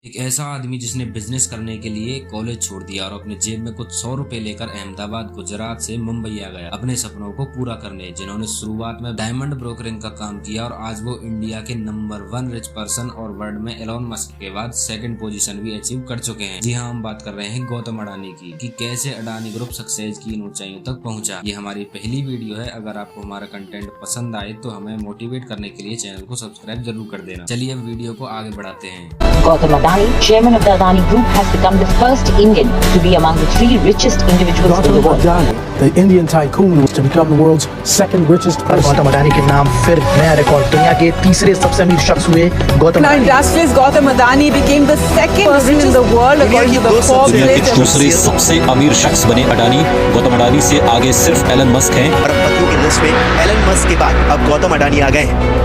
एक ऐसा आदमी जिसने बिजनेस करने के लिए कॉलेज छोड़ दिया और अपने जेब में कुछ 100 रुपए लेकर अहमदाबाद गुजरात से मुंबई आ गया अपने सपनों को पूरा करने। जिन्होंने शुरुआत में डायमंड ब्रोकरिंग का काम किया और आज वो इंडिया के नंबर 1 रिच पर्सन और वर्ल्ड में एलोन मस्क के बाद 2nd पोजीशन भी अचीव कर चुके हैं। जी हाँ, हम बात कर रहे हैं गौतम अडानी की कि कैसे अडानी ग्रुप सक्सेस की इन ऊंचाइयों तक पहुंचा। ये हमारी पहली वीडियो है। अगर आपको हमारा कंटेंट पसंद आए तो हमें मोटिवेट करने के लिए चैनल को सब्सक्राइब जरूर कर देना। चलिए अब वीडियो को आगे बढ़ाते हैं। Gautam Adani, chairman of the Adani Group, has become the first Indian to be among the 3 richest individuals in the world. Adani, the Indian tycoon, was to become the world's 2nd richest person. Gautam Adani के नाम फिर नया record, दुनिया के तीसरे सबसे अमीर शख्स हुए Gautam Now, industrialist Gautam Adani became the 2nd person in the world according to the Forbes list. दूसरे सबसे अमीर शख्स बने अडानी। गौतम अडानी से आगे सिर्फ एलन मस्क हैं। अरबपतियों की लिस्ट में एलन मस्क के बाद अब गौतम अडानी आ गए हैं।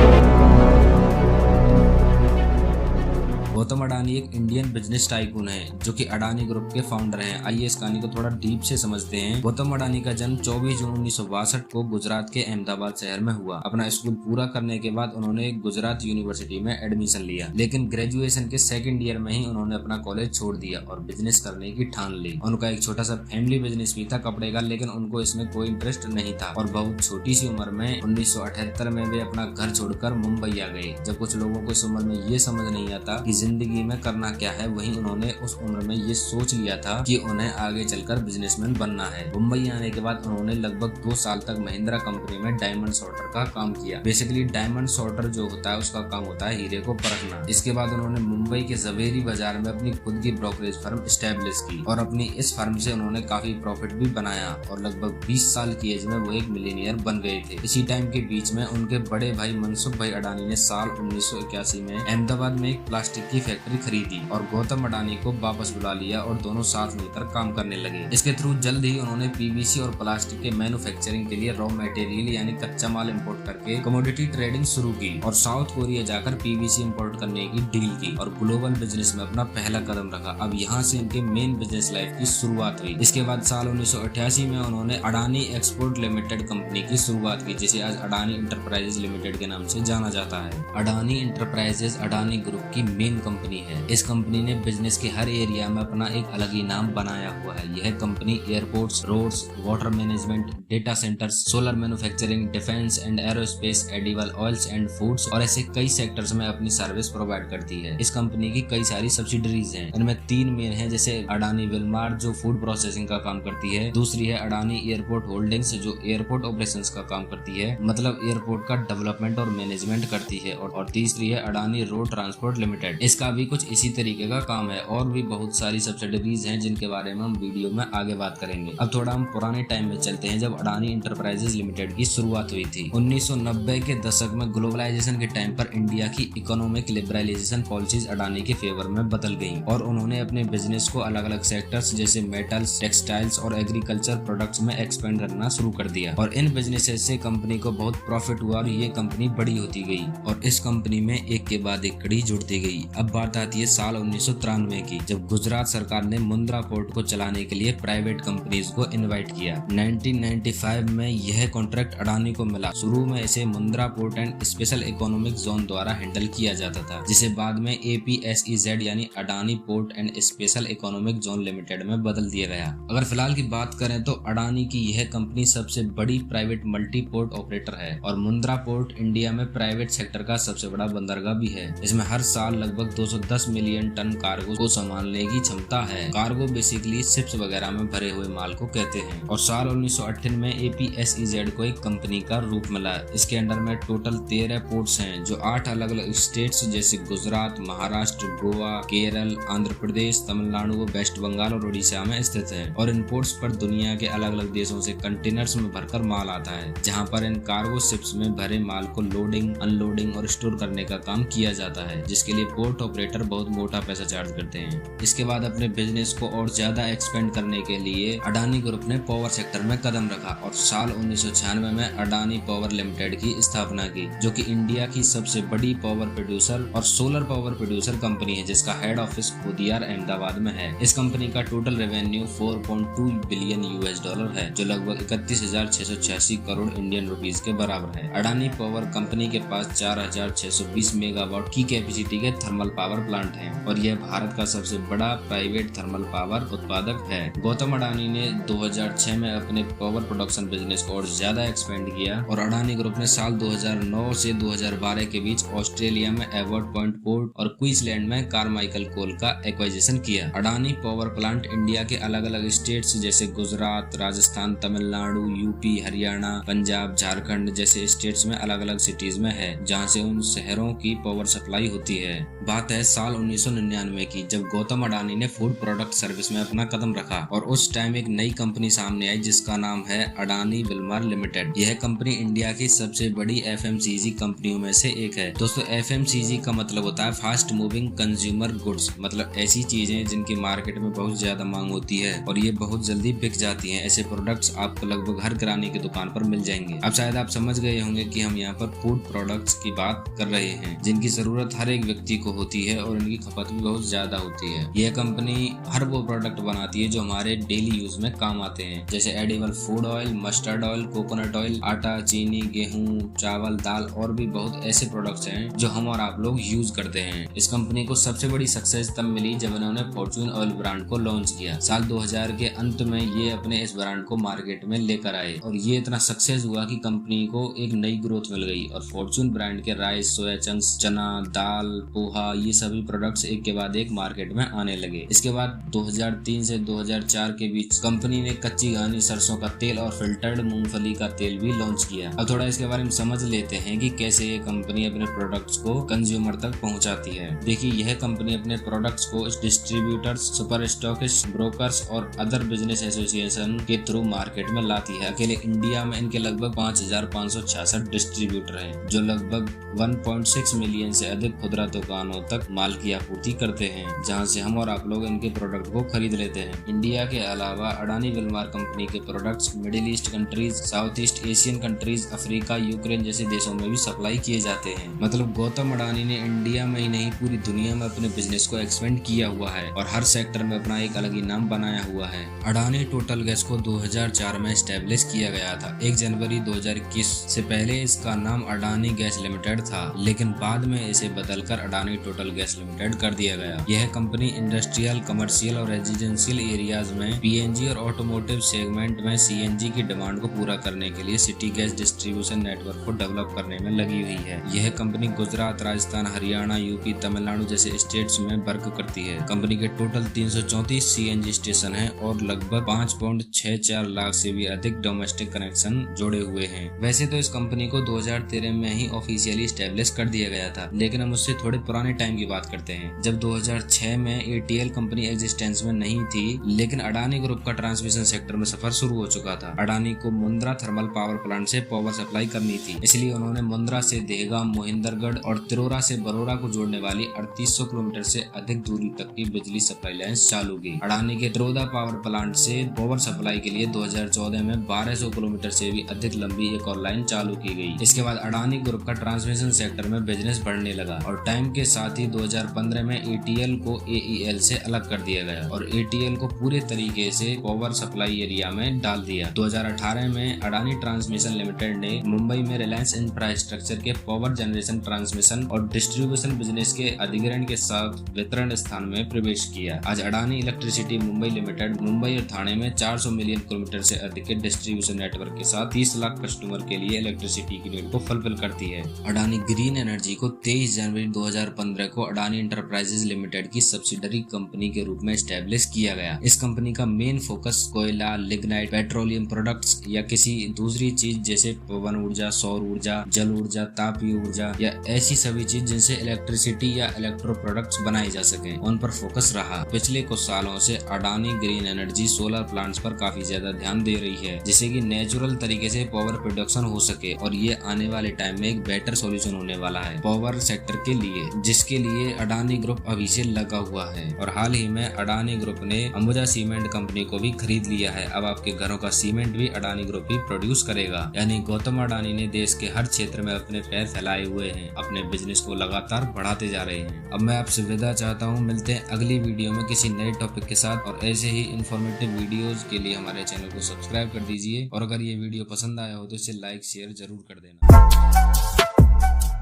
गौतम अडानी एक इंडियन बिजनेस टाइकून है जो कि अडानी ग्रुप के फाउंडर हैं। आइए इस कहानी को थोड़ा डीप से समझते हैं। गौतम अडानी का जन्म 24 जून 1962 को गुजरात के अहमदाबाद शहर में हुआ। अपना स्कूल पूरा करने के बाद उन्होंने गुजरात यूनिवर्सिटी में एडमिशन लिया, लेकिन ग्रेजुएशन के 2nd ईयर में ही उन्होंने अपना कॉलेज छोड़ दिया और बिजनेस करने की ठान ली। उनका एक छोटा सा फैमिली बिजनेस भी था कपड़े का, लेकिन उनको इसमें कोई इंटरेस्ट नहीं था और बहुत छोटी सी उम्र में 1978 में वे अपना घर छोड़कर मुंबई आ गए। जब कुछ लोगों को इस उम्र में ये समझ नहीं आता कि जिंदगी में करना क्या है, वहीं उन्होंने उस उम्र में ये सोच लिया था कि उन्हें आगे चलकर बिजनेसमैन बनना है। मुंबई आने के बाद उन्होंने लगभग 2 साल तक महिंद्रा कंपनी में डायमंड सॉर्टर का काम किया। बेसिकली डायमंड सॉर्टर जो होता है उसका काम होता है हीरे को परखना। इसके बाद उन्होंने मुंबई के जवेरी बाजार में अपनी खुद की ब्रोकरेज फर्म स्टैब्लिश की और अपनी इस फर्म से उन्होंने काफी प्रॉफिट भी बनाया और लगभग 20 साल की एज में वो एक मिलीनियर बन गए थे। इसी टाइम के बीच में उनके बड़े भाई मनसुख भाई अडानी ने साल 1981 में अहमदाबाद में एक प्लास्टिक की फैक्ट्री खरीदी और गौतम अडानी को वापस बुला लिया और दोनों साथ मिलकर काम करने लगे। इसके थ्रू जल्द ही उन्होंने पीवीसी और प्लास्टिक के मैन्युफैक्चरिंग के लिए रॉ मटेरियल यानी कच्चा माल इंपोर्ट करके कमोडिटी ट्रेडिंग शुरू की और साउथ कोरिया जाकर पीवीसी इंपोर्ट करने की डील की और ग्लोबल बिजनेस में अपना पहला कदम रखा। अब यहाँ से इनके मेन बिजनेस लाइफ की शुरुआत हुई। इसके बाद साल 1988 में उन्होंने अडानी एक्सपोर्ट लिमिटेड कंपनी की शुरुआत की, जिसे आज अडानी इंटरप्राइजेज लिमिटेड के नाम से जाना जाता है। अडानी इंटरप्राइजेज अडानी ग्रुप की मेन कंपनी है। इस कंपनी ने बिजनेस के हर एरिया में अपना एक अलग ही नाम बनाया हुआ है। यह company airports, roads, water management, data centres, solar manufacturing, defence and aerospace, edible oils and foods और ऐसे कई सेक्टर्स में अपनी सर्विस प्रोवाइड करती है। इस कंपनी की कई सारी सब्सिडरीज हैं। इनमें 3 मेन हैं, जैसे अडानी विलमार जो फूड प्रोसेसिंग का काम करती है, दूसरी है अडानी एयरपोर्ट होल्डिंग्स जो एयरपोर्ट ऑपरेशंस का काम करती है, मतलब एयरपोर्ट का डेवलपमेंट और मैनेजमेंट करती है, और तीसरी है अडानी रोड ट्रांसपोर्ट लिमिटेड। इसका भी कुछ इसी तरीके का काम है और भी बहुत सारी सब्सिडरीज हैं जिनके बारे में हम वीडियो में आगे बात करेंगे। अब थोड़ा हम पुराने टाइम में चलते हैं जब अडानी इंटरप्राइजेज लिमिटेड की शुरुआत हुई थी। 1990 के दशक में ग्लोबलाइजेशन के टाइम पर इंडिया की इकोनॉमिक लिबरलाइजेशन पॉलिसीज अडानी के फेवर में बदल गई और उन्होंने अपने बिजनेस को अलग अलग सेक्टर्स जैसे मेटल्स, टेक्सटाइल्स और एग्रीकल्चर प्रोडक्ट्स में एक्सपेंड करना शुरू कर दिया और इन बिजनेसेस से कंपनी को बहुत प्रॉफिट हुआ और ये कंपनी बड़ी होती गई और इस कंपनी में एक के बाद एक कड़ी जुड़ती गई। अब बात आती है साल 1993 की, जब गुजरात सरकार ने मुंद्रा पोर्ट को चलाने के लिए प्राइवेट कंपनीज को इनवाइट किया। 1995 में यह कॉन्ट्रैक्ट अडानी को मिला। शुरू में इसे Mundra port and special economic zone द्वारा हैंडल किया जाता था, जिसे बाद में APSEZ यानी Adani port and special economic zone limited में बदल दिया गया। अगर फिलहाल की बात करें तो अडानी की यह कंपनी सबसे बड़ी प्राइवेट मल्टी पोर्ट ऑपरेटर है और मुंद्रा पोर्ट इंडिया में प्राइवेट सेक्टर का सबसे बड़ा बंदरगाह भी है। इसमें हर साल लगभग 210 मिलियन टन कार्गो को संभालने की क्षमता है। कार्गो बेसिकली शिप्स वगैरह में भरे हुए माल को कहते हैं और साल 1998 में APSEZ को एक कंपनी का रूप मिला। इसके अंडर में टोटल 13 पोर्ट्स हैं जो 8 अलग अलग स्टेट्स जैसे गुजरात, महाराष्ट्र, गोवा, केरल, आंध्र प्रदेश, तमिलनाडु, वेस्ट बंगाल और उड़ीसा में स्थित है और इन पोर्ट्स पर दुनिया के अलग अलग देशों से कंटेनर्स में भरकर माल आता है, जहाँ पर इन कार्गो शिप्स में भरे माल को लोडिंग, अनलोडिंग और स्टोर करने का काम किया जाता है, जिसके लिए पोर्ट ऑपरेटर बहुत मोटा पैसा चार्ज करते हैं। इसके बाद अपने बिजनेस को और ज्यादा एक्सपेंड करने के लिए अडानी ग्रुप ने पावर सेक्टर में कदम रखा और साल 1996 में अडानी पावर लिमिटेड की स्थापना की, जो कि इंडिया की सबसे बड़ी पावर प्रोड्यूसर और सोलर पावर प्रोड्यूसर कंपनी है, जिसका हेड ऑफिस खुदियार अहमदाबाद में है। इस कंपनी का टोटल रेवेन्यू 4.2 बिलियन $, है, जो लगभग 31,686 करोड़ इंडियन रुपीज के बराबर है। अडानी पावर कंपनी के पास 4,620 मेगावाट की कैपेसिटी के थर्मल पावर प्लांट प्लांट है और यह भारत का सबसे बड़ा प्राइवेट थर्मल पावर उत्पादक है। गौतम अडानी ने 2006 में अपने पावर प्रोडक्शन बिजनेस को और ज्यादा एक्सपेंड किया और अडानी ग्रुप ने साल 2009 से 2012 के बीच ऑस्ट्रेलिया में एवर्ट पॉइंट पोर्ट और क्वींसलैंड में कारमाइकल कोल का एक्वाजिशन किया। अडानी पावर प्लांट इंडिया के अलग अलग स्टेट्स जैसे गुजरात, राजस्थान, तमिलनाडु, यूपी, हरियाणा, पंजाब, झारखंड जैसे स्टेट्स में अलग अलग सिटीज में है, जहां से उन शहरों की पावर सप्लाई होती है। बात है साल 1999 की, जब गौतम अडानी ने फूड प्रोडक्ट सर्विस में अपना कदम रखा और उस टाइम एक नई कंपनी सामने आई जिसका नाम है अडानी विल्मर लिमिटेड। यह कंपनी इंडिया की सबसे बड़ी FMCG कंपनियों में से एक है। दोस्तों, FMCG का मतलब होता है फास्ट मूविंग कंज्यूमर गुड्स, मतलब ऐसी चीजें जिनकी मार्केट में बहुत ज्यादा मांग होती है और ये बहुत जल्दी बिक जाती हैं। ऐसे प्रोडक्ट्स आपको लगभग हर किराने की दुकान पर मिल जाएंगे। अब शायद आप समझ गए होंगे कि हम यहाँ पर फूड प्रोडक्ट्स की बात कर रहे हैं जिनकी जरूरत हर एक व्यक्ति को होती है और इनकी खपत भी बहुत ज्यादा होती है। यह कंपनी हर वो प्रोडक्ट बनाती है जो हमारे डेली यूज में काम आते हैं, जैसे edible food oil, mustard oil, coconut oil, आटा, चीनी, गेहूं, चावल, दाल और भी बहुत ऐसे प्रोडक्ट्स हैं जो हम और आप लोग यूज करते हैं। इस कंपनी को सबसे बड़ी सक्सेस तब मिली जब उन्होंने फॉर्च्यून ऑयल ब्रांड को लॉन्च किया। साल 2000 के अंत में ये अपने इस ब्रांड को मार्केट में लेकर आए और ये इतना सक्सेस हुआ कि कंपनी को एक नई ग्रोथ मिल गई और फॉर्च्यून ब्रांड के राइस, सोया चंक्स, चना, दाल, पोहा ये सभी प्रोडक्ट्स एक के बाद एक मार्केट में आने लगे। इसके बाद 2003 से 2004 के बीच कंपनी ने कच्ची घानी सरसों का तेल और फिल्टर्ड मूंगफली का तेल भी लॉन्च किया। अब थोड़ा इसके बारे में समझ लेते हैं कि कैसे ये कंपनी अपने प्रोडक्ट्स को कंज्यूमर तक पहुंचाती है। देखिए, यह कंपनी अपने प्रोडक्ट्स को डिस्ट्रीब्यूटर्स, सुपर स्टॉकिस्ट, ब्रोकर्स और अदर बिजनेस एसोसिएशन के थ्रू मार्केट में लाती है। अकेले इंडिया में इनके लगभग 5566 डिस्ट्रीब्यूटर हैं जो लगभग 1.6 मिलियन से अधिक खुदरा दुकानों तक माल की आपूर्ति करते हैं, जहां से हम और आप लोग इनके प्रोडक्ट को खरीद लेते हैं। इंडिया के अलावा अडानी विल्मर कंपनी के products middle east countries, south east Asian countries, Africa, Ukraine जैसे देशों में भी सप्लाई किए जाते हैं। मतलब गौतम अडानी ने इंडिया में ही नहीं पूरी दुनिया में अपने बिजनेस को एक्सपेंड किया हुआ है और हर सेक्टर में अपना एक अलग ही नाम बनाया हुआ है। अडानी टोटल गैस को 2004 में एस्टेब्लिश किया गया था। 1 जनवरी 2021 से पहले इसका नाम अडानी गैस लिमिटेड था, लेकिन बाद में इसे बदलकर अडानी टोटल गैस लिमिटेड कर दिया गया। यह कंपनी इंडस्ट्रियल, कमर्शियल और रेजिडेंशियल एरियाज में PNG और ऑटोमोटिव सेगमेंट में CNG की डिमांड को पूरा करने के लिए सिटी गैस डिस्ट्रीब्यूशन नेटवर्क को डेवलप करने में लगी हुई है। यह कंपनी गुजरात, राजस्थान, हरियाणा, यूपी, तमिलनाडु जैसे स्टेट्स में वर्क करती है। कंपनी के टोटल 334 CNG स्टेशन है और लगभग 5.64 लाख से भी अधिक डोमेस्टिक कनेक्शन जोड़े हुए हैं। वैसे तो इस कंपनी को 2013 में ही ऑफिशियली एस्टेब्लिश कर दिया गया था, लेकिन हम उससे थोड़े पुराने टाइम की बात करते हैं जब 2006 में ATL कंपनी एग्जिस्टेंस में नहीं थी, लेकिन अडानी ग्रुप का ट्रांसमिशन सेक्टर में सफर शुरू हो चुका था। अडानी को मुंद्रा थर्मल पावर प्लांट से पावर सप्लाई करनी थी, इसलिए उन्होंने मुंद्रा से देहगाम, मोहिंदरगढ़ और तिरोरा से बरोरा को जोड़ने वाली 3800 किलोमीटर से अधिक दूरी तक की बिजली सप्लाई लाइन चालू की। अडानी के तिरोदा पावर प्लांट से पावर सप्लाई के लिए 2014 में 1200 किलोमीटर से भी अधिक लंबी एक और लाइन चालू की गई। इसके बाद अडानी ग्रुप का ट्रांसमिशन सेक्टर में बिजनेस बढ़ने लगा और टाइम के साथ ही 2015 में ATL को AEL से अलग कर दिया गया और ATL को पूरे तरीके से पावर सप्लाई एरिया में डाल दिया। 2018 में अडानी ट्रांसमिशन लिमिटेड ने मुंबई में रिलायंस इंफ्रास्ट्रक्चर के पावर जनरेशन, ट्रांसमिशन और डिस्ट्रीब्यूशन बिजनेस के अधिग्रहण के साथ वितरण स्थान में प्रवेश किया। आज अडानी इलेक्ट्रिसिटी मुंबई लिमिटेड मुंबई और ठाणे में 400 मिलियन किलोमीटर से अधिक के डिस्ट्रीब्यूशन नेटवर्क के साथ 30 लाख कस्टमर के लिए इलेक्ट्रिसिटी की नीड को फुलफिल करती है। अडानी ग्रीन एनर्जी को 23 जनवरी 2015 को अडानी इंटरप्राइजेज लिमिटेड की सब्सिडरी कंपनी के रूप में एस्टेब्लिश किया गया। इस कंपनी का मेन फोकस कोयला, लिग्नाइट, पेट्रोलियम प्रोडक्ट्स या किसी दूसरी चीज जैसे पवन ऊर्जा, सौर ऊर्जा, जल ऊर्जा, तापीय ऊर्जा या ऐसी सभी चीज जिनसे इलेक्ट्रिसिटी या इलेक्ट्रो प्रोडक्ट्स बनाए जा सके, उन पर फोकस रहा। पिछले कुछ सालों से Adani green energy solar plants पर काफी ज्यादा ध्यान दे रही है, जिससे कि नेचुरल तरीके से पावर प्रोडक्शन हो सके और ये आने वाले टाइम में एक बेटर सॉल्यूशन होने वाला है पावर सेक्टर के लिए, जिसके लिए अडानी ग्रुप अभी से लगा हुआ है। और हाल ही में अडानी ग्रुप ने अंबुजा सीमेंट कंपनी को भी खरीद लिया है। अब आपके घरों का सीमेंट भी अडानी ग्रुप ही प्रोड्यूस करेगा। यानी गौतम अडानी ने देश के हर क्षेत्र में अपने पैर फैलाए हुए हैं, अपने बिजनेस को लगातार बढ़ाते जा रहे हैं। अब मैं आपसे विदा चाहता हूँ, मिलते हैं अगली वीडियो में किसी नए टॉपिक के साथ और ऐसे ही इन्फॉर्मेटिव वीडियोज के लिए हमारे चैनल को सब्सक्राइब कर दीजिए और अगर ये वीडियो पसंद आया हो तो इसे लाइक शेयर जरूर कर देना।